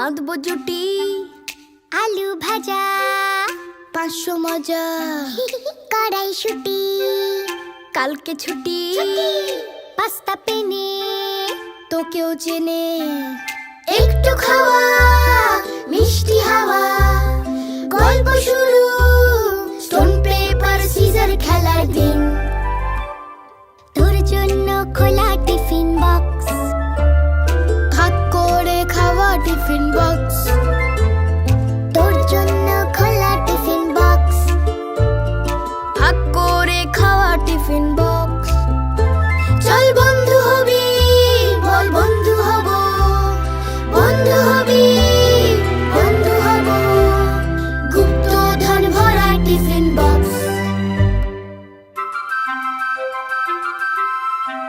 বাঁধবো জুটি, আলু ভাজা, 500 মজা, কড়াইশুঁটি, কালকে ছুটি, পাস্তা পেনে, তোকেও চেনে। একটু খাওয়া, মিষ্টি হাওয়া, গল্প শুরু, স্টোন পেপার সিজার খেলার দিন।